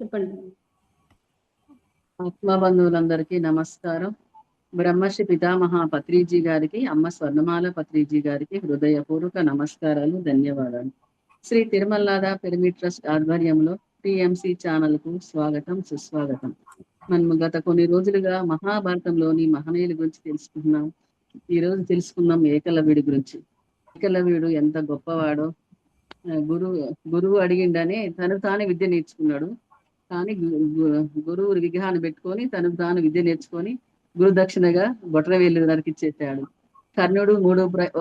చెప్పండి. ఆత్మబంధువులందరికీ నమస్కారం. బ్రహ్మర్షి పితామహ పత్రిజీ గారికి, అమ్మ స్వర్ణమాల పత్రిజీ గారికి హృదయపూర్వక నమస్కారాలు, ధన్యవాదాలు. శ్రీ తిరుమలనాథ పిరమిడ్ ట్రస్ట్ ఆధ్వర్యంలో టిఎంసి ఛానల్ కు స్వాగతం, సుస్వాగతం. మనం గత కొన్ని రోజులుగా మహాభారతంలోని మహనీయుల గురించి తెలుసుకున్నాం. ఈ రోజు తెలుసుకున్నాం ఏకలవ్యుడి గురించి. ఏకలవ్యుడు ఎంత గొప్పవాడో, గురువు అడిగిండని తను తానే విద్య నేర్చుకున్నాడు. కానీ గురువు విగ్రహాన్ని పెట్టుకొని తను తాను విద్య నేర్చుకొని గురుదక్షిణగా బొట్రవేలు నరికిచ్చేసాడు. కర్ణుడు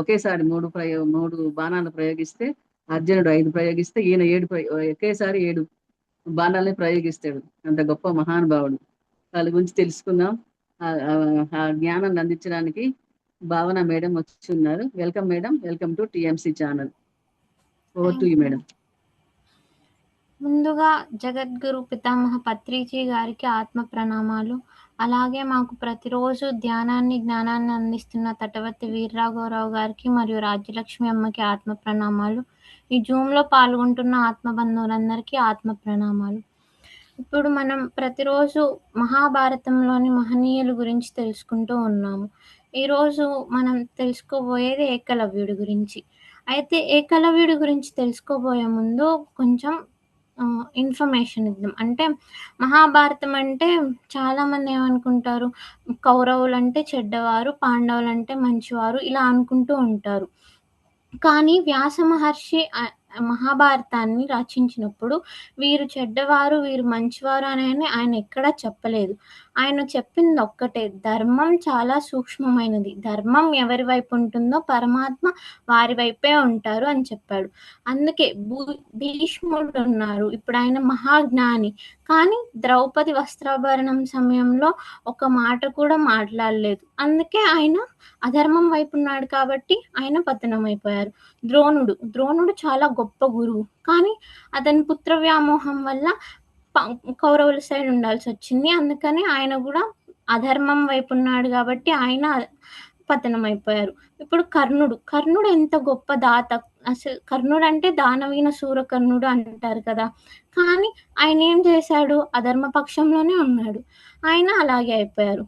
ఒకేసారి మూడు బాణాలు ప్రయోగిస్తే, అర్జునుడు 5 ప్రయోగిస్తే, ఈయన 7 ఒకేసారి 7 బాణాలని ప్రయోగిస్తాడు. అంత గొప్ప మహానుభావుడు. వాళ్ళ గురించి తెలుసుకుందాం. ఆ జ్ఞానాన్ని అందించడానికి భావన మేడం వచ్చి ఉన్నారు. Welcome madam, welcome to TMC channel. Over to you madam. ముందుగా జగద్గురు పితామహ పత్రిజీ గారికి ఆత్మ ప్రణామాలు. అలాగే మాకు ప్రతిరోజు ధ్యానాన్ని, జ్ఞానాన్ని అందిస్తున్న తటవర్తి వీర్రాఘవరావు గారికి మరియు రాజ్యలక్ష్మి అమ్మకి ఆత్మ ప్రణామాలు. ఈ జూమ్లో పాల్గొంటున్న ఆత్మ బంధువులందరికీ ఆత్మ ప్రణామాలు. ఇప్పుడు మనం ప్రతిరోజు మహాభారతంలోని మహనీయుల గురించి తెలుసుకుంటూ ఉన్నాము. ఈరోజు మనం తెలుసుకోబోయేది ఏకలవ్యుడి గురించి. అయితే ఏకలవ్యుడి గురించి తెలుసుకోబోయే ముందు కొంచెం ఇన్ఫర్మేషన్ ఇద్దాం. అంటే మహాభారతం అంటే చాలామంది ఏమనుకుంటారు, కౌరవులంటే చెడ్డవారు, పాండవులంటే మంచివారు ఇలా అనుకుంటూ ఉంటారు. కానీ వ్యాస మహర్షి మహాభారతాన్ని రచించినప్పుడు వీరు చెడ్డవారు, వీరు మంచివారు అని ఆయన ఎక్కడా చెప్పలేదు. ఆయన చెప్పింది ఒక్కటే, ధర్మం చాలా సూక్ష్మమైనది. ధర్మం ఎవరి వైపు ఉంటుందో పరమాత్మ వారి వైపే ఉంటారు అని చెప్పాడు. అందుకే భీష్ముడు ఉన్నారు, ఇప్పుడు ఆయన మహాజ్ఞాని. కానీ ద్రౌపది వస్త్రాభరణం సమయంలో ఒక మాట కూడా మాట్లాడలేదు. అందుకే ఆయన అధర్మం వైపు ఉన్నాడు కాబట్టి ఆయన పతనం అయిపోయారు. ద్రోణుడు చాలా గొప్ప గురువు. కానీ అతని పుత్ర వ్యామోహం వల్ల కౌరవుల సైడ్ ఉండాల్సి వచ్చింది. అందుకని ఆయన కూడా అధర్మం వైపు ఉన్నాడు కాబట్టి ఆయన పతనం అయిపోయారు. ఇప్పుడు కర్ణుడు ఎంత గొప్ప దాత. అసలు కర్ణుడు అంటే దానవీన సూరకర్ణుడు అంటారు కదా. కానీ ఆయన ఏం చేశాడు, అధర్మ పక్షంలోనే ఉన్నాడు. ఆయన అలాగే అయిపోయారు.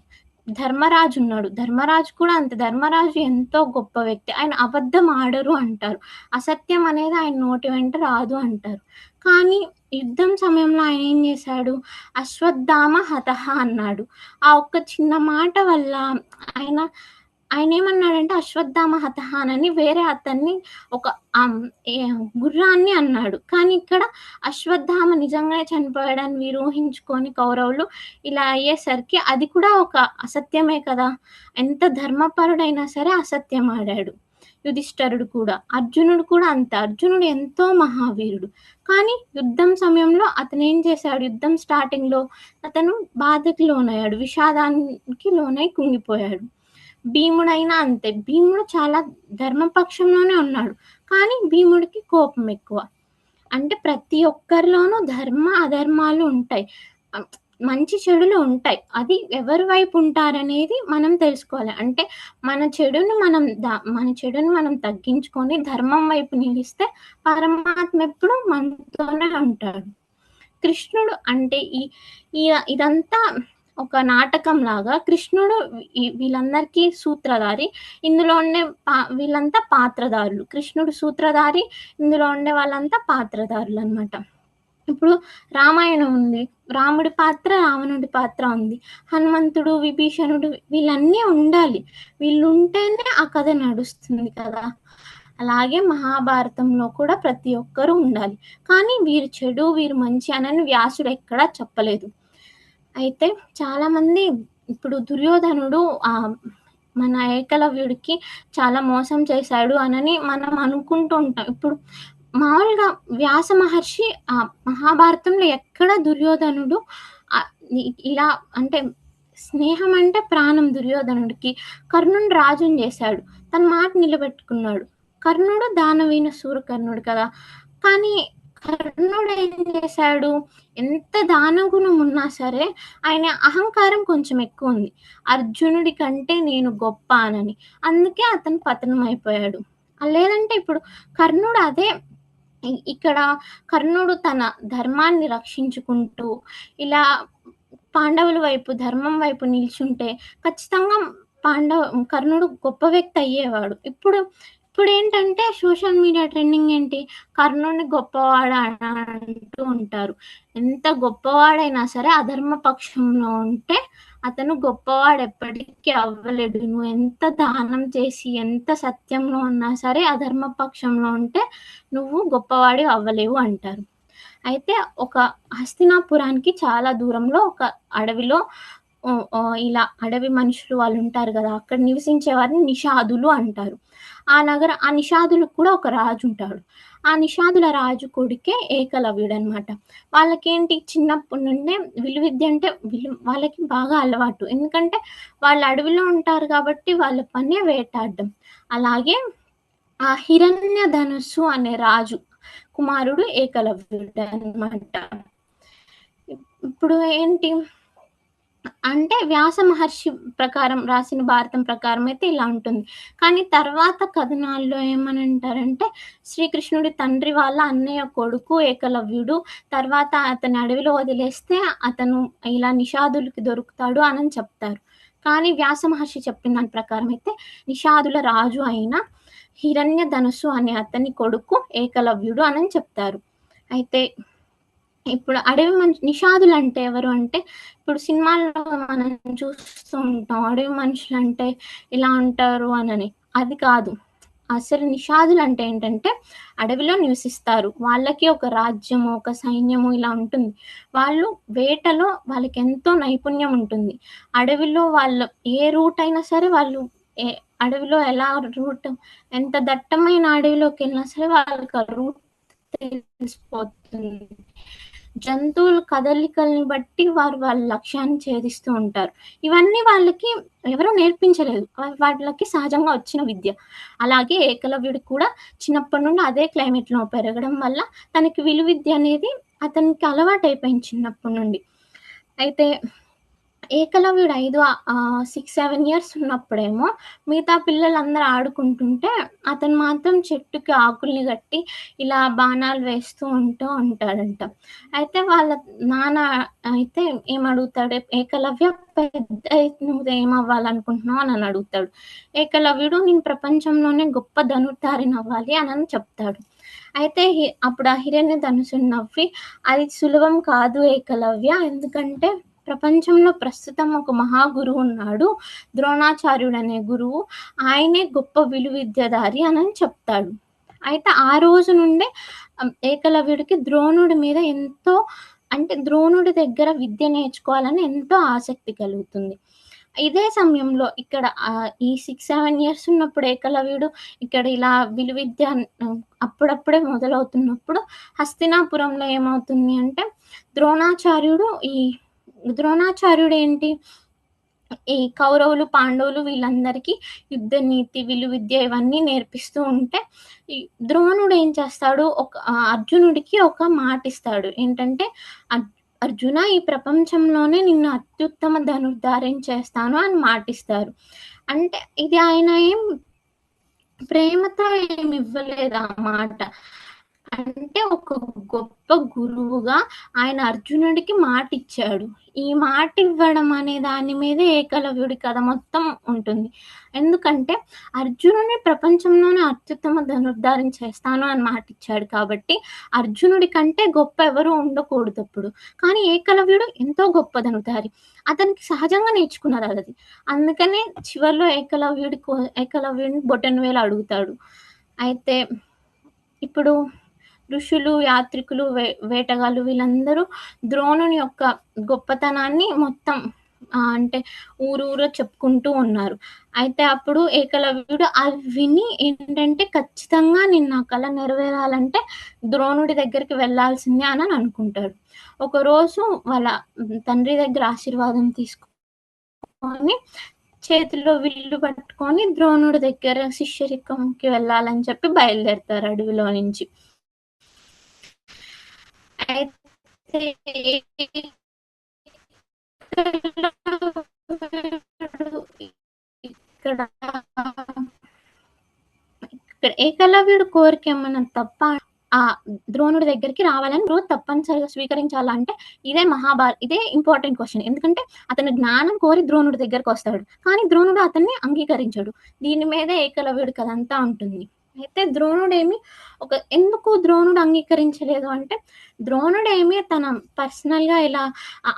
ధర్మరాజు ఉన్నాడు, ధర్మరాజు కూడా అంతే. ధర్మరాజు ఎంతో గొప్ప వ్యక్తి. ఆయన అబద్ధం ఆడరు అంటారు. అసత్యం అనేది ఆయన నోటి వెంట రాదు అంటారు. కానీ యుద్ధం సమయంలో ఆయన ఏం చేశాడు, అశ్వత్థామ హతః అన్నాడు. ఆ ఒక్క చిన్న మాట వల్ల ఆయన ఏమన్నాడంటే అశ్వత్థామ హతః అని వేరే అతన్ని ఒక గుర్రాన్ని అన్నాడు. కానీ ఇక్కడ అశ్వత్థామ నిజంగానే చనిపోయాడని వీరు ఊహించుకొని కౌరవులు ఇలా అయ్యేసరికి అది కూడా ఒక అసత్యమే కదా. ఎంత ధర్మపరుడైనా సరే అసత్యం ఆడాడు. యుధిష్ఠరుడు కూడా, అర్జునుడు కూడా అంతే. అర్జునుడు ఎంతో మహావీరుడు. కానీ యుద్ధం సమయంలో అతను ఏం చేశాడు, యుద్ధం స్టార్టింగ్లో అతను బాధకి లోనయ్యాడు, విషాదానికి లోనై కుంగిపోయాడు. భీముడైనా అంతే. భీముడు చాలా ధర్మపక్షంలోనే ఉన్నాడు. కానీ భీముడికి కోపం ఎక్కువ. అంటే ప్రతి ఒక్కరిలోనూ ధర్మ అధర్మాలు ఉంటాయి, మంచి చెడులు ఉంటాయి. అది ఎవరి వైపు ఉంటారనేది మనం తెలుసుకోవాలి. అంటే మన చెడుని మనం తగ్గించుకొని ధర్మం వైపు నిలిస్తే పరమాత్మ ఎప్పుడు మనతోనే ఉంటాడు. కృష్ణుడు అంటే ఇదంతా ఒక నాటకం లాగా. కృష్ణుడు వీళ్ళందరికీ సూత్రధారి, ఇందులో ఉండే వీళ్ళంతా పాత్రధారులు. కృష్ణుడు సూత్రధారి, ఇందులో ఉండే వాళ్ళంతా పాత్రధారులు అనమాట. ఇప్పుడు రామాయణం ఉంది, రాముడి పాత్ర, రావణుడి పాత్ర ఉంది. హనుమంతుడు, విభీషణుడు వీళ్ళన్నీ ఉండాలి. వీళ్ళు ఉంటేనే ఆ కథ నడుస్తుంది కదా. అలాగే మహాభారతంలో కూడా ప్రతి ఒక్కరూ ఉండాలి. కానీ వీరు చెడు, వీరు మంచి అని వ్యాసుడు ఎక్కడా చెప్పలేదు. అయితే చాలామంది ఇప్పుడు దుర్యోధనుడు మన ఏకలవ్యుడికి చాలా మోసం చేశాడు అని మనం అనుకుంటూ ఉంటాం. ఇప్పుడు మామూలుగా వ్యాస మహర్షి మహాభారతంలో ఎక్కడ దుర్యోధనుడు ఇలా అంటే స్నేహం అంటే ప్రాణం దుర్యోధనుడికి. కర్ణుడు రాజుని చేశాడు, తన మాట నిలబెట్టుకున్నాడు. కర్ణుడు దానవీన సూరకర్ణుడు కదా. కానీ కర్ణుడు ఏం చేశాడు, ఎంత దానగుణం ఉన్నా సరే ఆయన అహంకారం కొంచెం ఎక్కువ ఉంది. అర్జునుడి కంటే నేను గొప్ప అని, అందుకే అతను పతనం అయిపోయాడు. లేదంటే ఇప్పుడు కర్ణుడు అదే ఇక్కడ కర్ణుడు తన ధర్మాన్ని రక్షించుకుంటూ ఇలా పాండవుల వైపు, ధర్మం వైపు నిల్చుంటే ఖచ్చితంగా కర్ణుడు గొప్ప వ్యక్తి అయ్యేవాడు. ఇప్పుడేంటంటే సోషల్ మీడియా ట్రెండింగ్ ఏంటి? కర్ణుడిని గొప్పవాడు అని అంటూ ఉంటారు. ఎంత గొప్పవాడైనా సరే అధర్మ పక్షంలో ఉంటే అతను గొప్పవాడు ఎప్పటికీ అవ్వలేడు. నువ్వు ఎంత దానం చేసి, ఎంత సత్యంలో ఉన్నా సరే అధర్మ పక్షంలో ఉంటే నువ్వు గొప్పవాడివి అవ్వలేవు అంటారు. అయితే ఒక హస్తినాపురానికి చాలా దూరంలో ఒక అడవిలో ఇలా అడవి మనుషులు వాళ్ళు ఉంటారు గదా! అక్కడ నివసించే వారిని నిషాదులు అంటారు. ఆ నిషాదులకు కూడా ఒక రాజు ఉంటాడు. ఆ నిషాదుల రాజు కొడుకే ఏకలవ్యుడనమాట. వాళ్ళకేంటి చిన్నప్పటి నుండే విలువిద్య అంటే వాళ్ళకి బాగా అలవాటు. ఎందుకంటే వాళ్ళు అడవిలో ఉంటారు కాబట్టి వాళ్ళ పనే వేటాడడం. అలాగే ఆ హిరణ్యధనుస్సు అనే రాజు కుమారుడు ఏకలవ్యుడనమాట. ఇప్పుడు ఏంటి అంటే వ్యాస మహర్షి ప్రకారం రాసిన భారతం ప్రకారం అయితే ఇలా ఉంటుంది. కానీ తర్వాత కథనాల్లో ఏమనంటారంటే శ్రీకృష్ణుడి తండ్రి వాళ్ళ అన్నయ్య కొడుకు ఏకలవ్యుడు. తర్వాత అతన్ని అడవిలో వదిలేస్తే అతను ఇలా నిషాదులకి దొరుకుతాడు అని చెప్తారు. కానీ వ్యాస మహర్షి చెప్పిన దాని ప్రకారం అయితే నిషాదుల రాజు అయిన హిరణ్యధనుస్సు అనే అతని కొడుకు ఏకలవ్యుడు అని చెప్తారు. అయితే ఇప్పుడు అడవి నిషాదులు అంటే ఎవరు అంటే ఇప్పుడు సినిమాల్లో మనం చూస్తూ ఉంటాం. అడవి మనుషులంటే ఇలా ఉంటారు అనని. అది కాదు. అసలు నిషాదులు అంటే ఏంటంటే అడవిలో నివసిస్తారు. వాళ్ళకి ఒక రాజ్యము, ఒక సైన్యము ఇలా ఉంటుంది. వాళ్ళు వేటలో వాళ్ళకెంతో నైపుణ్యం ఉంటుంది. అడవిలో వాళ్ళు ఏ రూట్ అయినా సరే వాళ్ళు అడవిలో ఎలా రూట్ ఎంత దట్టమైన అడవిలోకెళ్ళినా సరే వాళ్ళకి ఆ రూట్ తెలిసిపోతుంది. జంతువుల కదలికల్ని బట్టి వారు వాళ్ళ లక్ష్యాన్ని ఛేదిస్తూ ఉంటారు. ఇవన్నీ వాళ్ళకి ఎవరు నేర్పించలేదు. వాళ్ళకి సహజంగా వచ్చిన విద్య. అలాగే ఏకలవ్యుడికి కూడా చిన్నప్పటి నుండి అదే క్లైమేట్‌లో పెరగడం వల్ల తనకి విలువిద్య అనేది అతనికి అలవాటైపోయింది చిన్నప్పటి నుండి. అయితే ఏకలవ్యుడు 6, 7 ఇయర్స్ ఉన్నప్పుడేమో మిగతా పిల్లలందరూ ఆడుకుంటుంటే అతను మాత్రం చెట్టుకి ఆకుల్ని కట్టి ఇలా బాణాలు వేస్తూ ఉంటాడంట. అయితే వాళ్ళ నాన్న అయితే ఏమడుగుతాడు, ఏకలవ్య నువ్వు ఏమవ్వాలనుకుంటున్నావు అని అడుగుతాడు. ఏకలవ్యుడు నేను ప్రపంచంలోనే గొప్ప ధనుర్ధారినవ్వాలి అని చెప్తాడు. అయితే అప్పుడు ఆ హిరణ్యధనుస్సుని నవ్వి అది సులభం కాదు ఏకలవ్య, ఎందుకంటే ప్రపంచంలో ప్రస్తుతం ఒక మహాగురువు ఉన్నాడు, ద్రోణాచార్యుడు అనే గురువు. ఆయనే గొప్ప విలువిద్యధారి అని చెప్తాడు. అయితే ఆ రోజు నుండే ఏకలవ్యుడికి ద్రోణుడి మీద ఎంతో అంటే ద్రోణుడి దగ్గర విద్య నేర్చుకోవాలని ఎంతో ఆసక్తి కలుగుతుంది. ఇదే సమయంలో ఇక్కడ ఈ 6, 7 ఇయర్స్ ఉన్నప్పుడు ఏకలవ్యుడు ఇక్కడ ఇలా విలువిద్య అప్పుడప్పుడే మొదలవుతున్నప్పుడు హస్తినాపురంలో ఏమవుతుంది అంటే ద్రోణాచార్యుడు ఏంటి ఈ కౌరవులు, పాండవులు వీళ్ళందరికీ యుద్ధ నీతి, విలువిద్య ఇవన్నీ నేర్పిస్తూ ఉంటే ఈ ద్రోణుడు ఏం చేస్తాడు, అర్జునుడికి ఒక మాటిస్తాడు. ఏంటంటే అర్జున ఈ ప్రపంచంలోనే నిన్ను అత్యుత్తమ ధనుర్ధారిని చేస్తాను అని మాటిస్తారు. అంటే ఇది ఆయన ఏం ప్రేమతో ఏమి ఇవ్వలేదు ఆ మాట. అంటే ఒక గొప్ప గురువుగా ఆయన అర్జునుడికి మాటిచ్చాడు. ఈ మాట ఇవ్వడం అనే దాని మీదే ఏకలవ్యుడి కథ మొత్తం ఉంటుంది. ఎందుకంటే అర్జునుడిని ప్రపంచంలోనే అత్యుత్తమ ధనుర్ధారిని చేస్తాను అని మాటిచ్చాడు కాబట్టి అర్జునుడి కంటే గొప్ప ఎవరు ఉండకూడదు అప్పుడు. కానీ ఏకలవ్యుడు ఎంతో గొప్ప ధనుర్ధారి. అతనికి సహజంగా నేర్చుకున్నది అది. అందుకనే చివర్లో ఏకలవ్యుడిని బొటనవేలు అడుగుతాడు. అయితే ఇప్పుడు ఋషులు, యాత్రికులు, వేటగాళ్ళు వీళ్ళందరూ ద్రోణుని యొక్క గొప్పతనాన్ని మొత్తం అంటే ఊరూరా చెప్పుకుంటూ ఉన్నారు. అయితే అప్పుడు ఏకలవ్యుడు అవి విని ఏంటంటే ఖచ్చితంగా నేను నా కల నెరవేరాలంటే ద్రోణుడి దగ్గరికి వెళ్ళాల్సిందే అని అనుకుంటాడు. ఒకరోజు వాళ్ళ తండ్రి దగ్గర ఆశీర్వాదం తీసుకొని చేతిలో విల్లు పట్టుకొని ద్రోణుడి దగ్గర శిష్యరికంకి వెళ్ళాలని చెప్పి బయలుదేరుతారు అడవిలో నుంచి. అయితే ఇక్కడ ఏకలవ్యుడు కోరిక ఏమన్నా తప్ప ఆ ద్రోణుడి దగ్గరికి రావాలని రోజు తప్పనిసరిగా స్వీకరించాలంటే ఇదే ఇంపార్టెంట్ క్వెషన్. ఎందుకంటే అతను జ్ఞానం కోరి ద్రోణుడి దగ్గరకొస్తాడు. కానీ ద్రోణుడు అతన్ని అంగీకరించడు. దీని మీదే ఏకలవ్యుడి కథంతా ఉంటుంది. అయితే ఎందుకు ద్రోణుడు అంగీకరించలేదు అంటే, ద్రోణుడేమి తన పర్సనల్‌గా ఇలా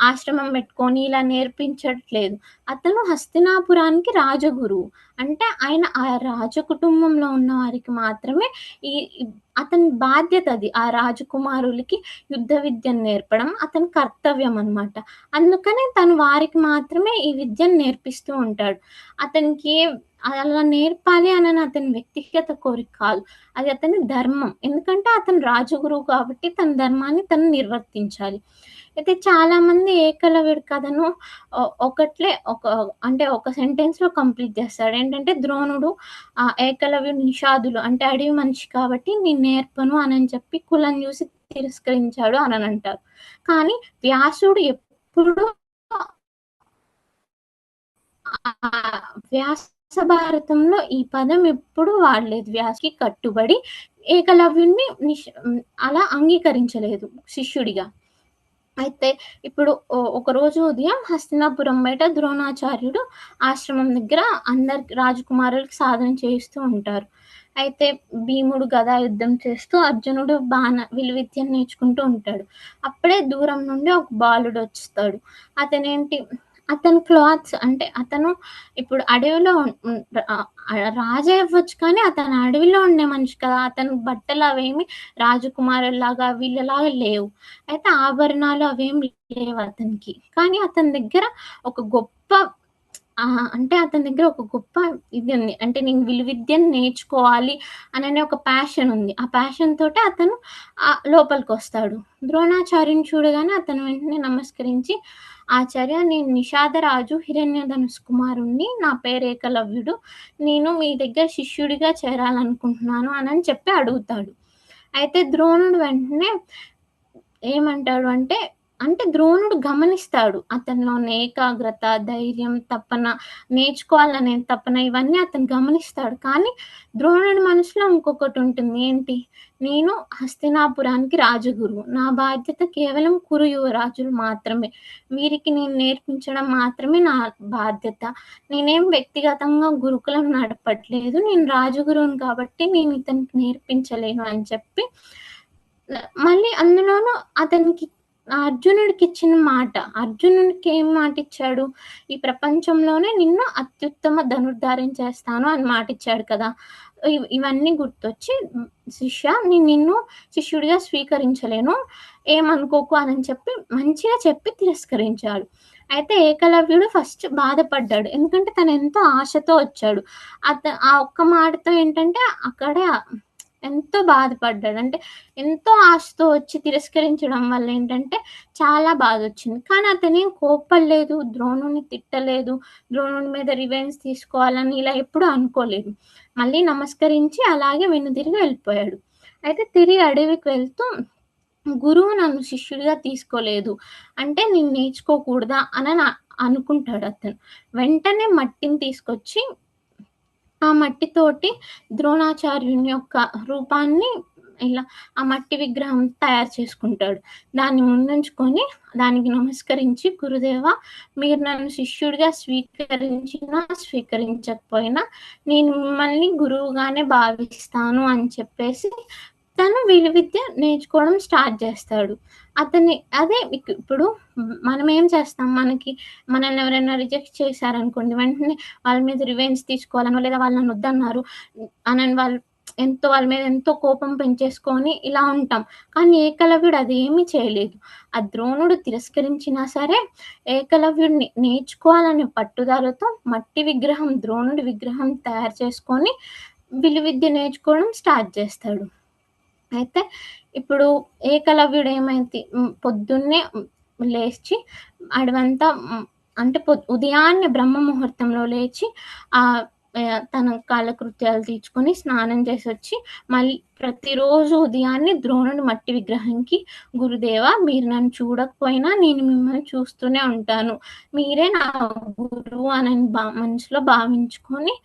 ఆశ్రమం పెట్టుకొని ఇలా నేర్పించట్లేదు. అతను హస్తినాపురానికి రాజగురువు. అంటే ఆయన ఆ రాజకుటుంబంలో ఉన్న వారికి మాత్రమే ఈ అతని బాధ్యత అది. ఆ రాజకుమారులకి యుద్ధ విద్యను నేర్పడం అతని కర్తవ్యం అన్నమాట. అందుకనే తను వారికి మాత్రమే ఈ విద్యను నేర్పిస్తూ ఉంటాడు. అతనికి అలా నేర్పాలి అనని అతని వ్యక్తిగత కోరిక కాదు. అది అతని ధర్మం. ఎందుకంటే అతను రాజగురువు కాబట్టి తన ధర్మాన్ని తను నిర్వర్తించాలి. అయితే చాలామంది ఏకలవ్యుడి కథను ఒక సెంటెన్స్‌లో కంప్లీట్ చేస్తాడు. ఏంటంటే ద్రోణుడు ఏకలవ్యుడు నిషాదులు అంటే అడవి మనిషి కాబట్టి నేను నేర్పను అనని చెప్పి కులం చూసి తిరస్కరించాడు అననంటారు. కానీ వ్యాసుడు ఎప్పుడూ వ్యాస భారతంలో ఈ పదం ఎప్పుడు వాడలేదు. వ్యాసుకి కట్టుబడి ఏకలవ్యుడిని అలా అంగీకరించలేదు శిష్యుడిగా. అయితే ఇప్పుడు ఒకరోజు ఉదయం హస్తినాపురం బయట ద్రోణాచార్యుడు ఆశ్రమం దగ్గర అందరికి రాజకుమారులకి సాధన చేయిస్తూ ఉంటారు. అయితే భీముడు గదా యుద్ధం చేస్తూ, అర్జునుడు విలువిద్యను నేర్చుకుంటూ ఉంటాడు. అప్పుడే దూరం నుండి ఒక బాలుడొస్తాడు. అతని క్లాత్స్ అంటే అతను ఇప్పుడు అడవిలో రాజే అవ్వచ్చు కానీ అతను అడవిలో ఉండే మనిషి కదా! అతని బట్టలవేమి రాజకుమారుల్లాగా వీళ్ళలాగా లేవు. అయితే ఆభరణాలు అవేమి లేవు అతనికి. కానీ అతని దగ్గర ఒక గొప్ప ఇది ఉంది. అంటే నేను విలువిద్యను నేర్చుకోవాలి అననే ఒక ప్యాషన్ ఉంది. ఆ ప్యాషన్ తోటి అతను లోపలికొస్తాడు. ద్రోణాచార్యుని చూడగానే అతను వెంటనే నమస్కరించి, ఆచార్య నేను నిషాదరాజు హిరణ్యధనుస్సు కుమారుడిని. నా పేరు ఏకలవ్యుడు. నేను మీ దగ్గర శిష్యుడిగా చేరాలనుకుంటున్నాను అనని చెప్పి అడుగుతాడు. అయితే ద్రోణుడు వెంటనే ఏమంటాడు అంటే ద్రోణుడు గమనిస్తాడు. అతనిలో ఉన్న ఏకాగ్రత, ధైర్యం, తపన, నేర్చుకోవాలనే తపన ఇవన్నీ అతను గమనిస్తాడు. కానీ ద్రోణుడి మనసులో ఇంకొకటుంటుంది. ఏంటి? నేను హస్తినాపురానికి రాజగురువు. నా బాధ్యత కేవలం కురు యువరాజులు మాత్రమే. వీరికి నేను నేర్పించడం మాత్రమే నా బాధ్యత. నేనేం వ్యక్తిగతంగా గురుకులం నడపట్లేదు. నేను రాజగురువుని కాబట్టి నేను ఇతనికి నేర్పించలేను అని చెప్పి మళ్ళీ అందులోనూ అర్జునుడికిచ్చిన మాట. అర్జునుడికి ఏం మాటిచ్చాడు? ఈ ప్రపంచంలోనే నిన్ను అత్యుత్తమ ధనుర్ధారిని చేస్తాను అని మాటిచ్చాడు కదా! ఇవన్నీ గుర్తొచ్చి శిష్య నేను నిన్ను శిష్యుడిగా స్వీకరించలేను. ఏమనుకోకు అనని చెప్పి మంచిగా చెప్పి తిరస్కరించాడు. అయితే ఏకలవ్యుడు ఫస్ట్ బాధపడ్డాడు. ఎందుకంటే తను ఎంతో ఆశతో వచ్చాడు. ఆ ఒక్క మాటతో ఏంటంటే అక్కడే ఎంతో బాధపడ్డాడు. అంటే ఎంతో ఆశతో వచ్చి తిరస్కరించడం వల్ల ఏంటంటే చాలా బాధొచ్చింది. కానీ అతనేం కోప్పడలేదు, ద్రోణుడిని తిట్టలేదు, ద్రోణుడి మీద రివెంజ్ తీసుకోవాలని ఇలా ఎప్పుడూ అనుకోలేదు. మళ్ళీ నమస్కరించి అలాగే వెనుదిరిగి వెళ్ళిపోయాడు. అయితే తిరిగి అడవికి వెళ్తూ గురువు నన్ను శిష్యుడిగా తీసుకోలేదు. అంటే నేను నేర్చుకోకూడదా అనని అనుకుంటాడు అతను. వెంటనే మట్టిని తీసుకొచ్చి ఆ మట్టితోటి ద్రోణాచార్యుని యొక్క రూపాన్ని ఇలా ఆ మట్టి విగ్రహం తయారు చేసుకుంటాడు. దాన్ని ముందుంచుకొని దానికి నమస్కరించి, గురుదేవా మీరు నన్ను శిష్యుడిగా స్వీకరించినా, స్వీకరించకపోయినా నేను మిమ్మల్ని గురువుగానే భావిస్తాను అని చెప్పేసి తను విలువిద్య నేర్చుకోవడం స్టార్ట్ చేస్తాడు. ఇప్పుడు మనం ఏం చేస్తాం? మనల్ని ఎవరైనా రిజెక్ట్ చేశారనుకోండి, వెంటనే వాళ్ళ మీద రివెంజ్ తీసుకోవాలనో, లేదా వాళ్ళు నన్ను వద్దన్నారు అనని వాళ్ళ మీద ఎంతో కోపం పెంచేసుకొని ఇలా ఉంటాం. కానీ ఏకలవ్యుడు అదేమీ చేయలేదు. ఆ ద్రోణుడు తిరస్కరించినా సరే ఏకలవ్యుడిని నేర్చుకోవాలనే పట్టుదలతో మట్టి విగ్రహం, ద్రోణుడి విగ్రహం తయారు చేసుకొని విలువిద్య నేర్చుకోవడం స్టార్ట్ చేస్తాడు. అయితే ఇప్పుడు ఏకలవ్యుడు పొద్దున్నే లేచి అడవంతా అంటే ఉదయాన్నే బ్రహ్మ ముహూర్తంలో లేచి తన కాలకృత్యాలు తీర్చుకొని స్నానం చేసొచ్చి మళ్ళీ ప్రతిరోజు ఉదయాన్నే ద్రోణుడి మట్టి విగ్రహంకి, గురుదేవా మీరు నన్ను చూడకపోయినా నేను మిమ్మల్ని చూస్తూనే ఉంటాను. మీరే నా గురువు అని మనసులో భావించుకొని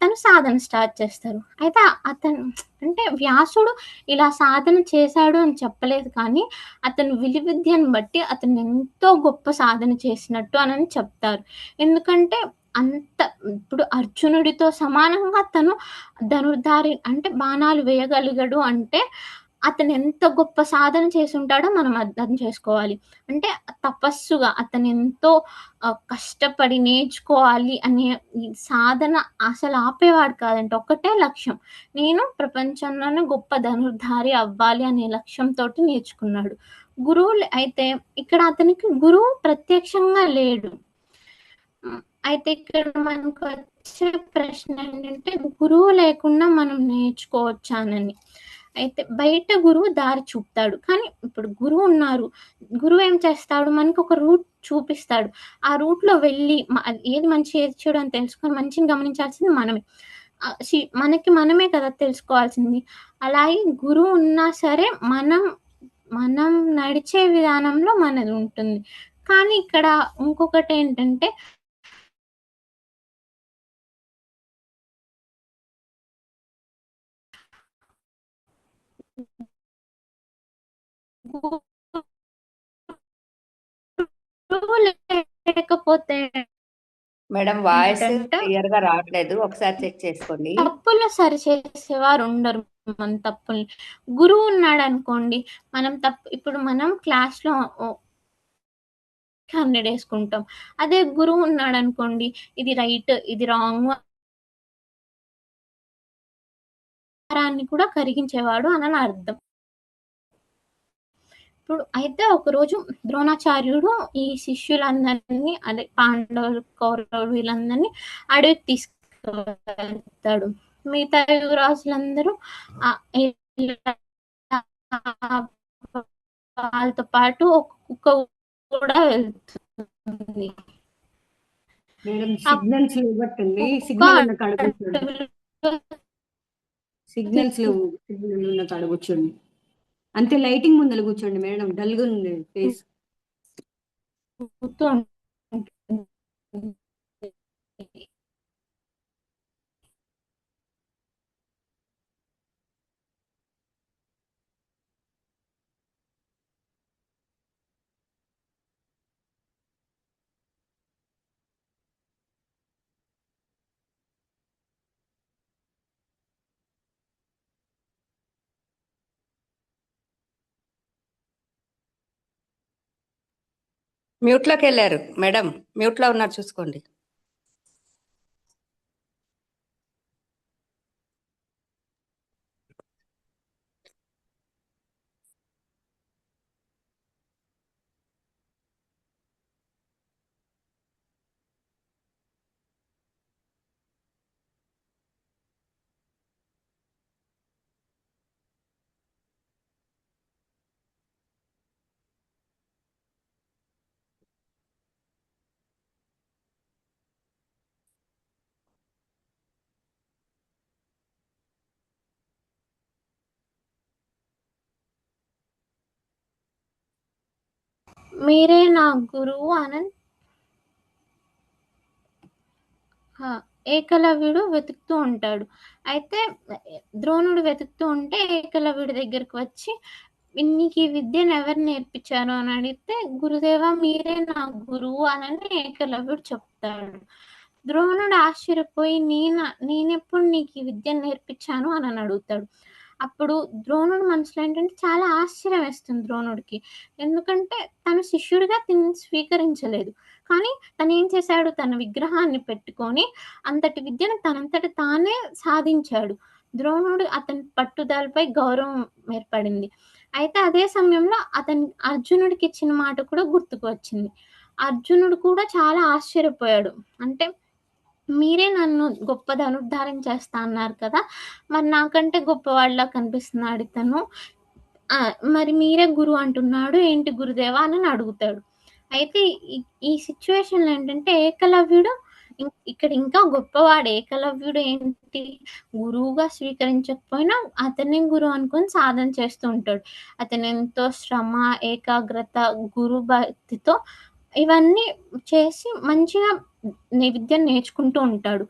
తను సాధన స్టార్ట్ చేస్తారు. అయితే అతను అంటే వ్యాసుడు ఇలా సాధన చేశాడు అని చెప్పలేదు కానీ, అతను విలువిద్యను బట్టి అతను ఎంతో గొప్ప సాధన చేసినట్టు అనని చెప్తారు. ఎందుకంటే అంత ఇప్పుడు అర్జునుడితో సమానంగా తను ధనుర్ధారి అంటే బాణాలు వేయగలిగాడు అంటే, అతను ఎంత గొప్ప సాధన చేసుంటాడో మనం అర్థం చేసుకోవాలి. అంటే తపస్సుగా అతనెంతో కష్టపడి నేర్చుకోవాలి అనే ఈ సాధన అసలు ఆపేవాడు కాదంట. ఒక్కటే లక్ష్యం. నేను ప్రపంచంలోనే గొప్ప ధనుర్ధారి అవ్వాలి అనే లక్ష్యంతోటి నేర్చుకున్నాడు. గురువులు అయితే ఇక్కడ అతనికి గురువు ప్రత్యక్షంగా లేడు. అయితే ఇక్కడ మనకొచ్చే ప్రశ్న ఏంటంటే, గురువు లేకుండా మనం నేర్చుకోవచ్చా అనని. అయితే బయట గురువు దారి చూపుతాడు. కానీ ఇప్పుడు గురువు ఉన్నారు. గురువు ఏం చేస్తాడు? మనకొక రూట్ చూపిస్తాడు. ఆ రూట్‌లో వెళ్ళి ఏది మంచి, ఏది చెడు అని తెలుసుకొని మంచిని గమనించాల్సింది మనమే. మనకి మనమే కదా తెలుసుకోవాల్సింది. అలాగే గురువు ఉన్నా సరే మనం నడిచే విధానంలో మనది ఉంటుంది. కానీ ఇక్కడ ఇంకొకటేంటంటే గురువు లేకపోతే మేడం వాయిస్ ఏంటంటే క్లియర్ గా రావట్లేదు, ఒకసారి చెక్ చేసుకోండి. తప్పులు సరిచేసేవారు ఉండరు. మన తప్పుల్ని గురువు ఉన్నాడు అనుకోండి, ఇప్పుడు మనం క్లాస్‌లో 100 వేసుకుంటాం. అదే గురువు ఉన్నాడు అనుకోండి, ఇది రైట్, ఇది రాంగ్ భారాన్ని కూడా కరిగించేవాడు అని అర్థం. ఇప్పుడు అయితే ఒకరోజు ద్రోణాచార్యుడు ఈ శిష్యులందరినీ అదే పాండవులు, కౌరవులు వీళ్ళందరినీ అడవికి తీసుకువెళ్తాడు. మిగతా యువరాజులందరూ వాళ్ళతో పాటు ఒక కుక్క కూడా వెళ్తుంది. మేడం సిగ్నల్స్ ఇవ్వట్టండి, సిగ్నల్ ఉన్న కాడ కూర్చోండి. సిగ్నల్ ఉన్న కాడ కూర్చోండి. అంతే, లైటింగ్ ముందర కూర్చోండి మేడం, డల్ గా ఉంది ఫేస్. మ్యూట్ లోకి వెళ్ళారు మేడం, మ్యూట్ లో ఉన్నారు చూసుకోండి. మీరే నా గురువు అని ఏకలవ్యుడు వెతుకుతూ ఉంటాడు. అయితే ద్రోణుడు వెతుకుతూ ఉంటే ఏకలవ్యుడి దగ్గరికి వచ్చి, నీకు ఈ విద్యను ఎవరు నేర్పించారు అని అడిగితే, గురుదేవా మీరే నా గురువు అని ఏకలవ్యుడు చెప్తాడు. ద్రోణుడు ఆశ్చర్యపోయి, నేనెప్పుడు నీకు ఈ విద్యను నేర్పించాను అని అడుగుతాడు. అప్పుడు ద్రోణుడు మనసులో ఏంటంటే చాలా ఆశ్చర్యం వేస్తుంది ద్రోణుడికి. ఎందుకంటే తను శిష్యుడిగా స్వీకరించలేదు. కానీ తనేం చేశాడు, తన విగ్రహాన్ని పెట్టుకొని అంతటి విద్యను తనంతట తానే సాధించాడు. ద్రోణుడు అతని పట్టుదలపై గౌరవం ఏర్పడింది. అయితే అదే సమయంలో అర్జునుడికి ఇచ్చిన మాట కూడా గుర్తుకు వచ్చింది. అర్జునుడు కూడా చాలా ఆశ్చర్యపోయాడు. అంటే మీరే నన్ను గొప్ప ధనుర్ధారం చేస్తా అన్నారు కదా! మరి నాకంటే గొప్పవాడిలా కనిపిస్తున్నాడు ఇతను. మరి మీరే గురువు అంటున్నాడు ఏంటి గురుదేవా అని అడుగుతాడు. అయితే ఈ సిట్యుయేషన్‌లో ఏంటంటే ఏకలవ్యుడు ఇక్కడ ఇంకా గొప్పవాడు. ఏకలవ్యుడు ఏంటి, గురువుగా స్వీకరించకపోయినా అతన్నే గురువు అనుకొని సాధన చేస్తూ ఉంటాడు. అతను ఎంతో శ్రమ, ఏకాగ్రత, గురు భక్తితో ఇవన్నీ చేసి మంచిగా విద్యను నేర్చుకుంటూ ఉంటాడు.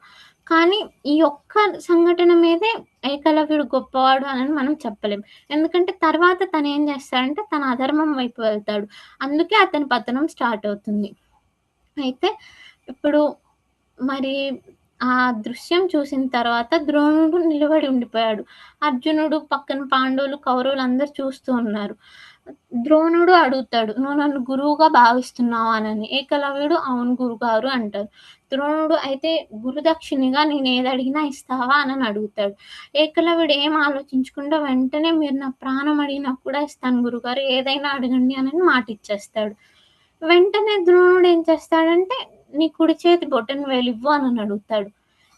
కానీ ఈ ఒక్క సంఘటన మీదే ఏకలవ్యుడు గొప్పవాడు అని మనం చెప్పలేం. ఎందుకంటే తర్వాత తనేం చేస్తాడంటే తన అధర్మం వైపు వెళ్తాడు. అందుకే అతని పతనం స్టార్ట్ అవుతుంది. అయితే ఇప్పుడు మరి ఆ దృశ్యం చూసిన తర్వాత ద్రోణుడు నిలబడి ఉండిపోయాడు. అర్జునుడు పక్కన పాండవులు, కౌరవులు అందరూ చూస్తూ ఉన్నారు. ద్రోణుడు అడుగుతాడు, "నువ్వు నన్ను గురువుగా భావిస్తున్నావా?" అనని. ఏకలవ్యుడు, "అవును గురుగారు" అంటారు. ద్రోణుడు, "అయితే గురుదక్షిణగా నేనేదడిగినా ఇస్తావా?" అనని అడుగుతాడు. ఏకలవ్యుడు ఏం ఆలోచించకుండా వెంటనే, "మీరు నా ప్రాణం అడిగినా కూడా ఇస్తాను గురుగారు, ఏదైనా అడగండి" అనని మాటిచ్చేస్తాడు. వెంటనే ద్రోణుడు ఏం చేస్తాడంటే, "నీ కుడి చేతి బొటనవేలు ఇవ్వు" అనని అడుగుతాడు.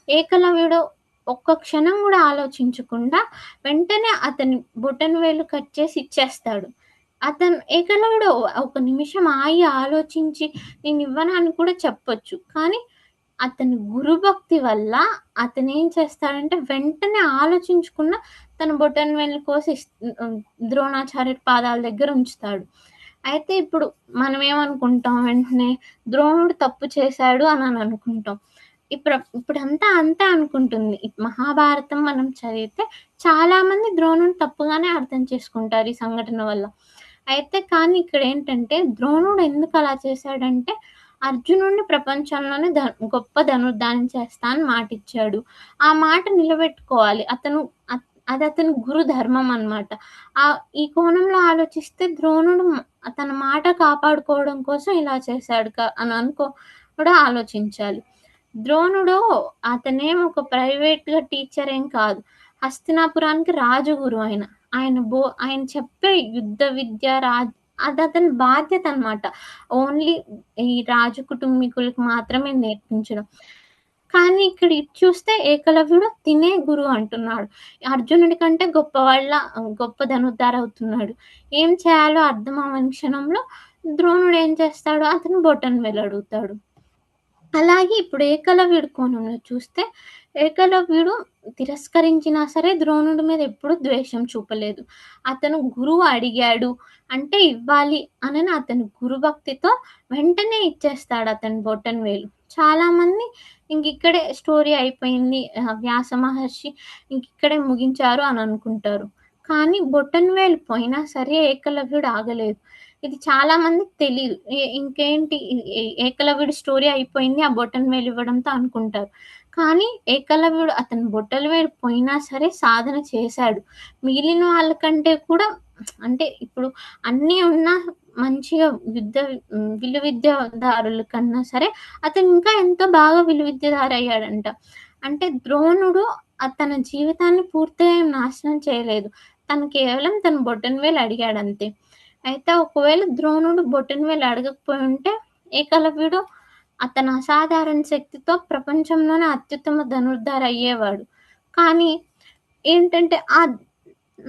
ఏకలవ్యుడు ఒక్క క్షణం కూడా ఆలోచించకుండా వెంటనే అతని బొటనవేలు కట్ చేసి ఇచ్చేస్తాడు. ఏకలవ్యుడు ఒక నిమిషం ఆగి ఆలోచించి నేనివ్వను అని కూడా చెప్పొచ్చు. కానీ అతని గురుభక్తి వల్ల అతనేం చేస్తాడంటే వెంటనే ఆలోచించకుండా తన బొటనవేలుని కోసి ద్రోణాచార్యుడి పాదాల దగ్గర ఉంచుతాడు. అయితే ఇప్పుడు మనమేమనుకుంటాం వెంటనే, ద్రోణుడు తప్పు చేశాడు అని అనుకుంటాం. ఇప్పుడంతా అంతే అనుకుంటుంది. మహాభారతం మనం చదివితే చాలామంది ద్రోణుడిని తప్పుగానే అర్థం చేసుకుంటారు ఈ సంఘటన వల్ల. అయితే కానీ ఇక్కడేంటంటే ద్రోణుడు ఎందుకలా చేశాడంటే, అర్జునుడిని ప్రపంచంలోనే గొప్ప ధనుర్ధానం చేస్తా అని మాటిచ్చాడు. ఆ మాట నిలబెట్టుకోవాలి. అది అతని గురు ధర్మం అన్నమాట. ఈ కోణంలో ఆలోచిస్తే ద్రోణుడు తన మాట కాపాడుకోవడం కోసం ఇలా చేశాడు అని కూడా ఆలోచించాలి. ద్రోణుడు అతనేం ఒక ప్రైవేట్‌గా టీచర్ ఏం కాదు. హస్తినాపురానికి రాజగురువు ఆయన. ఆయన చెప్పే యుద్ధ విద్య అదతని బాధ్యత అన్నమాట. ఓన్లీ ఈ రాజు కుటుంబీకులకు మాత్రమే నేర్పించడం. కానీ ఇక్కడ ఇది చూస్తే ఏకలవ్యుడు తినే గురువు అంటున్నాడు. అర్జునుడి కంటే గొప్ప ధనుర్ధారి అవుతున్నాడు. ఏం చేయాలో అర్థం అవ్వని క్షణంలో ద్రోణుడు ఏం చేస్తాడు, అతను బొటనవేలు అడుగుతాడు. అలాగే ఇప్పుడు ఏకలవ్యుడి కోణంలో చూస్తే, ఏకలవ్యుడు తిరస్కరించినా సరే ద్రోణుడి మీద ఎప్పుడూ ద్వేషం చూపలేదు. అతను గురువు అడిగాడు అంటే ఇవ్వాలి అనని అతని గురుభక్తితో వెంటనే ఇచ్చేస్తాడు అతని బొటనవేలు. చాలామంది ఇంకిక్కడే స్టోరీ అయిపోయింది. వ్యాస మహర్షి ఇంకిక్కడే ముగించారు అని అనుకుంటారు. కానీ బొటనవేలు పోయినా సరే ఏకలవ్యుడు ఆగలేదు. ఇది చాలా మందికి తెలీదు. ఇంకేంటి ఏకలవ్యుడి స్టోరీ అయిపోయింది ఆ బొటనవేలు ఇవ్వడంతో అనుకుంటారు. కానీ ఏకలవ్యుడు అతని బొటనవేలు పోయినా సరే సాధన చేశాడు. మిగిలిన వాళ్ళకంటే కూడా అంటే ఇప్పుడు అన్నీ ఉన్నా మంచిగా విలువిద్యాదారుల కన్నా సరే అతను ఇంకా ఎంతో బాగా విలువిద్యాదారు అయ్యాడంట. అంటే ద్రోణుడు తన జీవితాన్ని పూర్తిగా ఏం నాశనం చేయలేదు. తను కేవలం తన బొటనవేలు అడిగాడంతే. అయితే ఒకవేళ ద్రోణుడు బొటనవేలు అడగకపోయి ఉంటే ఏకలవ్యుడు అతని అసాధారణ శక్తితో ప్రపంచంలోనే అత్యుత్తమ ధనుర్ధారి అయ్యేవాడు. కానీ ఏంటంటే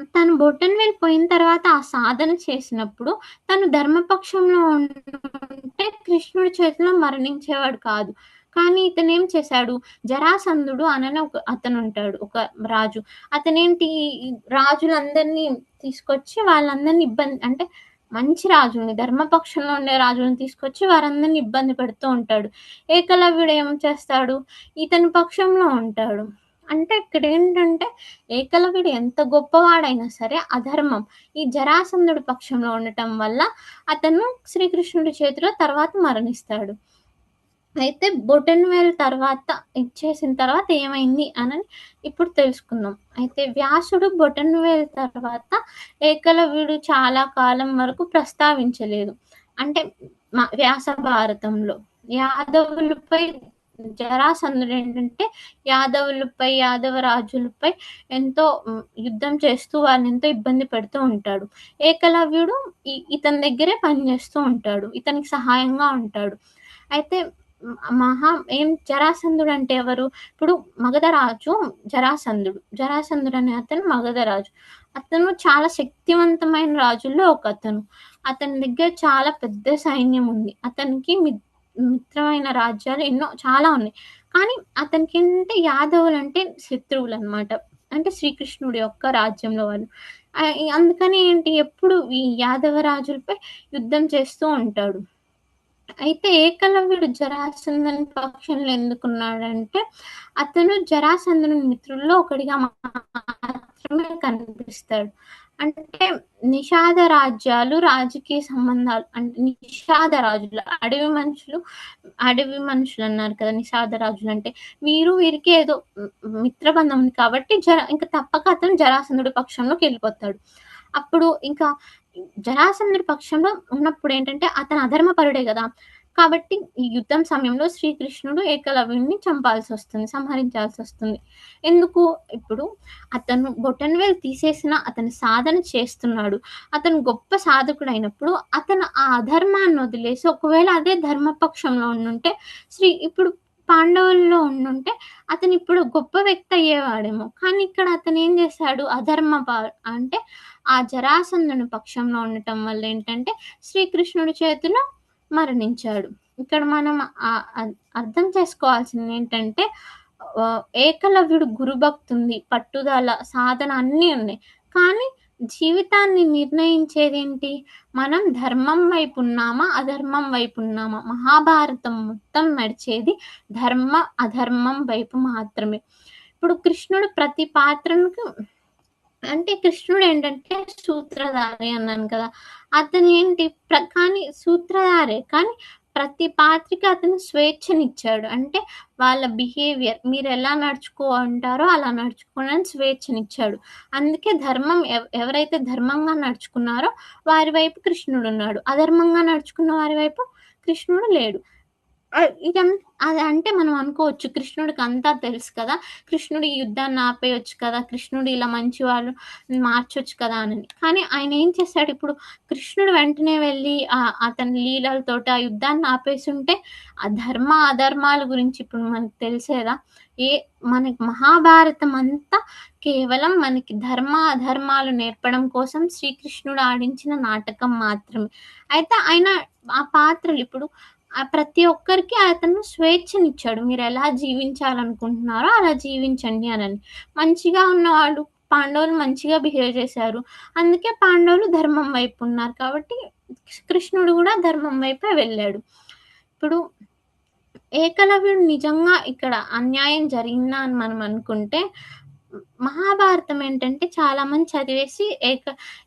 తను బొటనవేలు పోయిన తర్వాత ఆ సాధన చేసినప్పుడు తను ధర్మపక్షంలో ఉంటే కృష్ణుడి చేతిలో మరణించేవాడు కాదు. కానీ ఇతనేం చేశాడు, జరాసంధుడు అనని అతనుంటాడు ఒక రాజు. అతనేంటి రాజులందరినీ తీసుకొచ్చి వాళ్ళందరినీ అంటే మంచి రాజుల్ని, ధర్మపక్షంలో ఉండే రాజులను తీసుకొచ్చి వారందరిని ఇబ్బంది పెడుతూ ఉంటాడు. ఏకలవ్యుడు ఏం చేస్తాడు, ఇతని పక్షంలో ఉంటాడు. అంటే ఇక్కడేంటంటే ఏకలవ్యుడు ఎంత గొప్పవాడైనా సరే అధర్మం ఈ జరాసంధుడి పక్షంలో ఉండటం వల్ల అతను శ్రీకృష్ణుడి చేతిలో తర్వాత మరణిస్తాడు. అయితే బొటనవేలు తర్వాత ఇచ్చేసిన తర్వాత ఏమైంది అని ఇప్పుడు తెలుసుకుందాం. అయితే వ్యాసుడు బొటనవేలు తర్వాత ఏకలవ్యుడు చాలా కాలం వరకు ప్రస్తావించలేదు. అంటే వ్యాస భారతంలో యాదవులపై జరాసంధుడు ఏంటంటే యాదవ రాజులపై ఎంతో యుద్ధం చేస్తూ వాళ్ళని ఎంతో ఇబ్బంది పెడుతూ ఉంటాడు. ఏకలవ్యుడు ఇతని దగ్గరే పనిచేస్తూ ఉంటాడు, ఇతనికి సహాయంగా ఉంటాడు. అయితే జరాసంధుడు అంటే ఎవరు? ఇప్పుడు మగధరాజు జరాసంధుడు అనే అతను మగధరాజు. అతను చాలా శక్తివంతమైన రాజుల్లో ఒకతను. అతని దగ్గర చాలా పెద్ద సైన్యం ఉంది. అతనికి మిత్రమైన రాజ్యాలు చాలా ఉన్నాయి. కానీ అతనికి ఏంటంటే యాదవులు అంటే శత్రువులు అన్నమాట. అంటే శ్రీకృష్ణుడి యొక్క రాజ్యంలో వాళ్ళు. అందుకని ఎప్పుడు ఈ యాదవ రాజులపై యుద్ధం చేస్తూ ఉంటాడు. అయితే ఏకలవ్యుడు జరాసంధుని పక్షంలో ఎందుకున్నాడంటే, అతను జరాసంధుని మిత్రుల్లో ఒకడిగా మాత్రమే కనిపిస్తాడు. అంటే నిషాద రాజ్యాలు, రాజకీయ సంబంధాలు అంటే నిషాద రాజులు, అడవి మనుషులు అన్నారు కదా! నిషాద రాజులు అంటే వీరికి ఏదో మిత్రబంధం ఉంది కాబట్టి ఇంక తప్పక అతను జరాసంధుడి పక్షంలోకి వెళ్ళిపోతాడు. అప్పుడు ఇంకా జరాసంధుడి పక్షంలో ఉన్నప్పుడు ఏంటంటే అతను అధర్మపరుడే కదా! కాబట్టి ఈ యుద్ధం సమయంలో శ్రీకృష్ణుడు ఏకలవ్యుడిని సంహరించాల్సొస్తుంది. ఎందుకు? ఇప్పుడు అతను బొటనవేలు తీసేసిన అతను సాధన చేస్తున్నాడు. అతను గొప్ప సాధకుడైనప్పుడు అతను ఆ అధర్మాన్ని వదిలేసి ఒకవేళ అదే ధర్మపక్షంలో ఉండుంటే ఇప్పుడు పాండవుల్లో ఉండుంటే అతను ఇప్పుడు గొప్ప వ్యక్తి అయ్యేవాడేమో. కానీ ఇక్కడ అతను ఏం చేశాడు? అంటే ఆ జరాసంధుని పక్షంలో ఉండటం వల్ల ఏంటంటే శ్రీకృష్ణుడి చేతిలో మరణించాడు. ఇక్కడ మనం అర్థం చేసుకోవాల్సింది ఏంటంటే ఏకలవ్యుడు గురుభక్తి ఉంది, పట్టుదల, సాధన అన్నీ ఉన్నాయి. కానీ జీవితాన్ని నిర్ణయించేదేంటి? మనం ధర్మం వైపు ఉన్నామా, అధర్మం వైపు ఉన్నామా? మహాభారతం మొత్తం నడిచేది ధర్మ, అధర్మం వైపు మాత్రమే. ఇప్పుడు కృష్ణుడు ప్రతి పాత్రకు అంటే కృష్ణుడు ఏంటంటే సూత్రధారి అన్నాను కదా! అతను ఏంటి కానీ సూత్రధారే కానీ ప్రతి పాత్రకి అతను స్వేచ్ఛనిచ్చాడు. అంటే వాళ్ళ బిహేవియర్ మీరెలా నడుచుకుంటారో అలా నడుచుకోండి అని స్వేచ్ఛనిచ్చాడు. అందుకే ధర్మం ఎవరైతే ధర్మంగా నడుచుకున్నారో వారి వైపు కృష్ణుడున్నాడు. అధర్మంగా నడుచుకున్న వారి వైపు కృష్ణుడు లేడు. అది అంటే మనం అనుకోవచ్చు కృష్ణుడికి అంతా తెలుసు కదా! కృష్ణుడు ఈ యుద్ధాన్ని ఆపేయొచ్చు కదా! కృష్ణుడు ఇలా మంచి వాళ్ళు మార్చొచ్చు కదా అని. కానీ ఆయన ఏం చేశాడు? ఇప్పుడు కృష్ణుడు వెంటనే వెళ్ళి అతని లీలలతోటి ఆ యుద్ధాన్ని ఆపేసుంటే ఆ ధర్మ, అధర్మాల గురించి ఇప్పుడు మనకు తెలిసేదా? మనకి మహాభారతం అంతా కేవలం మనకి ధర్మ, అధర్మాలు నేర్పడం కోసం శ్రీకృష్ణుడు ఆడించిన నాటకం మాత్రమే. అయితే ఆయన ఆ పాత్రలు ఇప్పుడు ప్రతి ఒక్కరికి అతను స్వేచ్ఛనిచ్చాడు. మీరెలా జీవించాలనుకుంటున్నారో అలా జీవించండి అనని. మంచిగా ఉన్నవాళ్ళు పాండవులు మంచిగా బిహేవ్ చేశారు. అందుకే పాండవులు ధర్మం వైపు ఉన్నారు. కాబట్టి కృష్ణుడు కూడా ధర్మం వైపే వెళ్ళాడు. ఇప్పుడు ఏకలవ్యుడు నిజంగా ఇక్కడ అన్యాయం జరిగిందా అని మనం అనుకుంటే మహాభారతం ఏంటంటే చాలా మంది చదివేసి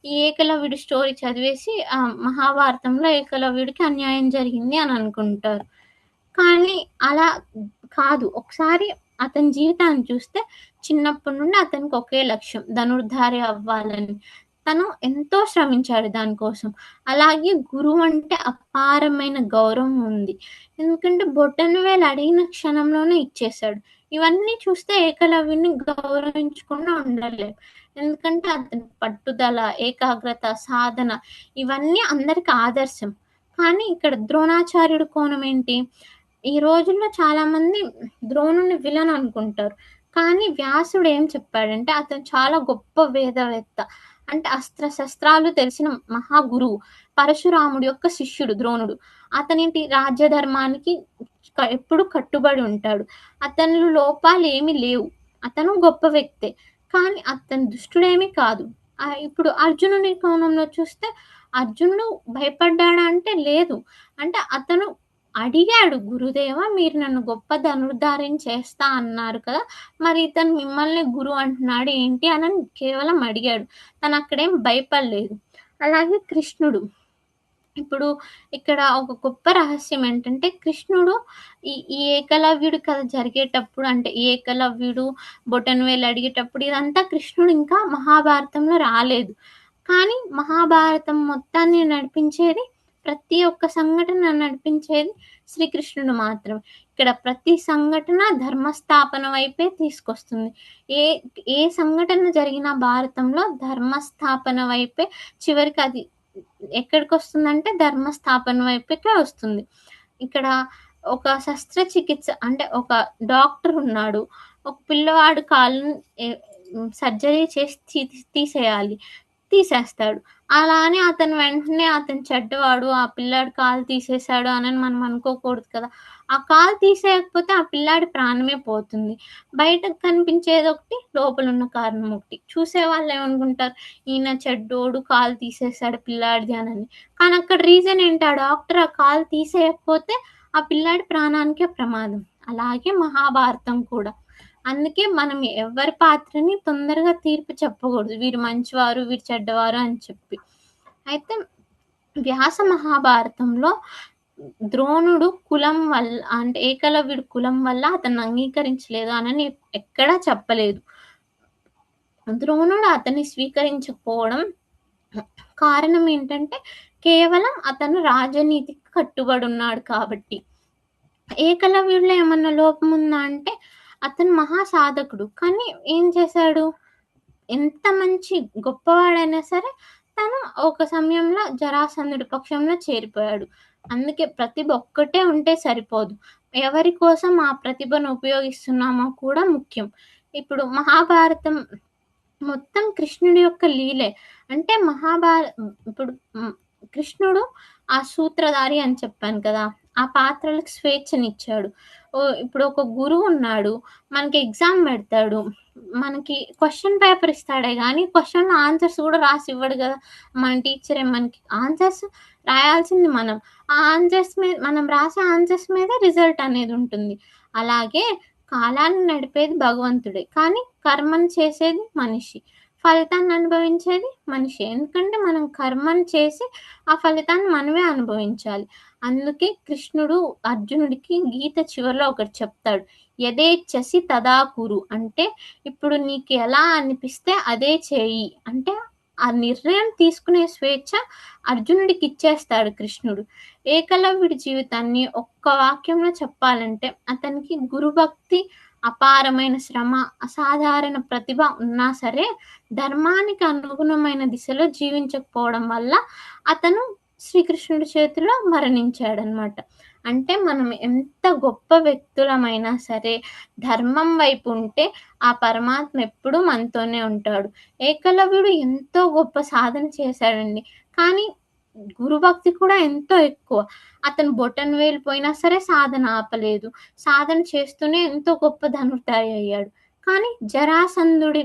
ఈ ఏకలవ్యుడి స్టోరీ చదివేసి మహాభారతంలో ఏకలవ్యుడికి అన్యాయం జరిగింది అని అనుకుంటారు. కానీ అలా కాదు. ఒకసారి అతని జీవితాన్ని చూస్తే చిన్నప్పటి నుండి అతనికి ఒకే లక్ష్యం ధనుర్ధారి అవ్వాలని. తను ఎంతో శ్రమించాడు దానికోసం. అలాగే గురువు అంటే అపారమైన గౌరవం ఉంది. ఎందుకంటే బొటనవేలు అడిగిన క్షణంలోనే ఇచ్చేశాడు. ఇవన్నీ చూస్తే ఏకలవ్యుడిని గౌరవించకుండా ఉండలేం. ఎందుకంటే అతని పట్టుదల, ఏకాగ్రత, సాధన ఇవన్నీ అందరికి ఆదర్శం. కానీ ఇక్కడ ద్రోణాచార్యుడి కోణం ఏంటి? ఈ రోజుల్లో చాలా మంది ద్రోణుని విలన్ అనుకుంటారు. కానీ వ్యాసుడు ఏం చెప్పాడంటే అతను చాలా గొప్ప వేదవేత్త. అంటే అస్త్ర శస్త్రాలు తెలిసిన మహాగురువు. పరశురాముడి యొక్క శిష్యుడు ద్రోణుడు. అతనేంటి రాజ్యధర్మానికి ఎప్పుడు కట్టుబడి ఉంటాడు. అతనిలో లోపాలు ఏమీ లేవు. అతను గొప్ప వ్యక్తే. కానీ అతను దుష్టుడేమీ కాదు. ఇప్పుడు అర్జునుని కోణంలో చూస్తే అర్జునుడు భయపడ్డాడా అంటే లేదు. అంటే అతను అడిగాడు, గురుదేవా మీరు నన్ను గొప్ప ధనుర్ధారిని చేస్తా అన్నారు కదా! మరి ఇతను మిమ్మల్ని గురువు అంటున్నాడు ఏంటి అని కేవలం అడిగాడు. తను అక్కడేం భయపడలేదు. అలాగే కృష్ణుడు ఇప్పుడు ఇక్కడ ఒక గొప్ప రహస్యం ఏంటంటే కృష్ణుడు ఈ ఏకలవ్యుడి కథ జరిగేటప్పుడు అంటే ఈ ఏకలవ్యుడు బొటనవేలు అడిగేటప్పుడు ఇదంతా కృష్ణుడు ఇంకా మహాభారతంలో రాలేదు. కానీ మహాభారతం మొత్తాన్ని నడిపించేది ప్రతి ఒక్క సంఘటన నడిపించేది శ్రీకృష్ణుడు మాత్రమే. ఇక్కడ ప్రతి సంఘటన ధర్మస్థాపన వైపే తీసుకొస్తుంది. ఏ సంఘటన జరిగిన భారతంలో ధర్మస్థాపన వైపే చివరికి అది ఎక్కడికి వస్తుందంటే ధర్మస్థాపన వైపుకే వస్తుంది. ఇక్కడ ఒక శస్త్రచికిత్స అంటే ఒక డాక్టర్ ఉన్నాడు. ఒక పిల్లవాడు కాళ్ళను సర్జరీ చేసి తీసేయాలి. తీసేస్తాడు. అలా అని అతను వెంటనే అతను చెడ్డవాడు, ఆ పిల్లాడి కాలు తీసేశాడు అని మనం అనుకోకూడదు కదా! ఆ కాలు తీసేయకపోతే ఆ పిల్లాడి ప్రాణమే పోతుంది. బయటకు కనిపించేదొకటి, లోపలున్న కారణం ఒకటి. చూసేవాళ్ళు ఏమనుకుంటారు, ఈయన చెడ్డోడు కాలు తీసేశాడు పిల్లాడిది అనని. కానీ అక్కడ రీజన్ ఏంటి, ఆ డాక్టర్ ఆ కాలు తీసేయకపోతే ఆ పిల్లాడి ప్రాణానికే ప్రమాదం. అలాగే మహాభారతం కూడా. అందుకే మనం ఎవరి పాత్రని తొందరగా తీర్పు చెప్పకూడదు. వీరు మంచివారు, వీరు చెడ్డవారు అని చెప్పి. అయితే వ్యాస మహాభారతంలో ద్రోణుడు కులం వల్ల అంటే ఏకలవ్యుడు కులం వల్ల అతన్ని అంగీకరించలేదు అని ఎక్కడా చెప్పలేదు. ద్రోణుడు అతన్ని స్వీకరించకపోవడం కారణం ఏంటంటే కేవలం అతను రాజనీతికి కట్టుబడి ఉన్నాడు కాబట్టి. ఏకలవ్యుడిలో ఏమన్నా లోపం ఉందా అంటే అతను మహాసాధకుడు. కానీ ఏం చేశాడు, ఎంత మంచి గొప్పవాడైనా సరే తను ఒక సమయంలో జరాసంధుడి పక్షంలో చేరిపోయాడు. అందుకే ప్రతిభ ఒక్కటే ఉంటే సరిపోదు. ఎవరి కోసం ఆ ప్రతిభను ఉపయోగిస్తున్నామో కూడా ముఖ్యం. ఇప్పుడు మహాభారతం మొత్తం కృష్ణుడి యొక్క లీలే. అంటే ఇప్పుడు కృష్ణుడు ఆ సూత్రధారి అని చెప్పాను కదా, ఆ పాత్రలకు స్వేచ్ఛనిచ్చాడు. ఇప్పుడు ఒక గురువు ఉన్నాడు, మనకి ఎగ్జామ్ పెడతాడు, మనకి క్వశ్చన్ పేపర్ ఇస్తాడే కానీ క్వశ్చన్లో ఆన్సర్స్ కూడా రాసి ఇవ్వడు కదా మన టీచరే. మనకి ఆన్సర్స్ రాయాల్సింది మనం. ఆ ఆన్సర్స్ మీద మనం రాసే ఆన్సర్స్ మీద రిజల్ట్ అనేది ఉంటుంది. అలాగే కాలాన్ని నడిపేది భగవంతుడే, కానీ కర్మను చేసేది మనిషి, ఫలితాన్ని అనుభవించేది మనిషి. ఎందుకంటే మనం కర్మను చేసి ఆ ఫలితాన్ని మనమే అనుభవించాలి. అందుకే కృష్ణుడు అర్జునుడికి గీత చివరిలో ఒకటి చెప్తాడు, యథేచ్ఛసి తదా కురు. అంటే ఇప్పుడు నీకు ఎలా అనిపిస్తే అదే చేయి. అంటే ఆ నిర్ణయం తీసుకునే స్వేచ్ఛ అర్జునుడికి ఇచ్చేస్తాడు కృష్ణుడు. ఏకలవ్యుడి జీవితాన్ని ఒక్క వాక్యంలో చెప్పాలంటే అతనికి గురుభక్తి, అపారమైన శ్రమ, అసాధారణ ప్రతిభ ఉన్నా సరే ధర్మానికి అనుగుణమైన దిశలో జీవించకపోవడం వల్ల అతను శ్రీకృష్ణుడి చేతిలో మరణించాడనమాట. అంటే మనం ఎంత గొప్ప వ్యక్తులమైనా సరే ధర్మం వైపు ఉంటే ఆ పరమాత్మ ఎప్పుడూ మనతోనే ఉంటాడు. ఏకలవ్యుడు ఎంతో గొప్ప సాధన చేశాడండి, కానీ గురుభక్తి కూడా ఎంతో ఎక్కువ. అతను బొటన్ వేలు పోయినా సరే సాధన ఆపలేదు. సాధన చేస్తూనే ఎంతో గొప్ప ధనుర్ధారి అయ్యాడు. కానీ జరాసంధుడి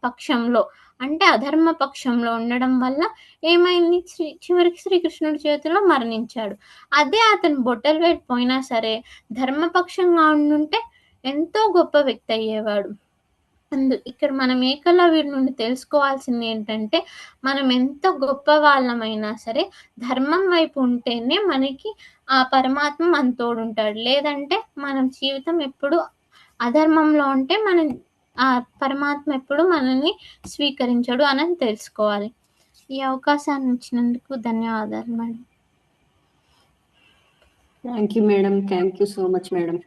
పక్షంలో అంటే అధర్మ పక్షంలో ఉండడం వల్ల ఏమైంది, చివరికి శ్రీకృష్ణుడి చేతిలో మరణించాడు. అదే అతను బొట్టలు వేలు పోయినా సరే ధర్మపక్షంగా ఉండుంటే ఎంతో గొప్ప వ్యక్తి అయ్యేవాడు. ఇక్కడ మనం ఏకలవ్యుడి నుండి తెలుసుకోవాల్సింది ఏంటంటే మనం ఎంత గొప్ప వాళ్ళమైనా సరే ధర్మం వైపు ఉంటేనే మనకి ఆ పరమాత్మ మన తోడుంటాడు. లేదంటే మనం జీవితం ఎప్పుడు అధర్మంలో ఉంటే మనం ఆ పరమాత్మ ఎప్పుడు మనల్ని స్వీకరించడు అని తెలుసుకోవాలి. ఈ అవకాశాన్ని ఇచ్చినందుకు ధన్యవాదాలు madam. Thank you madam. Thank you so much madam.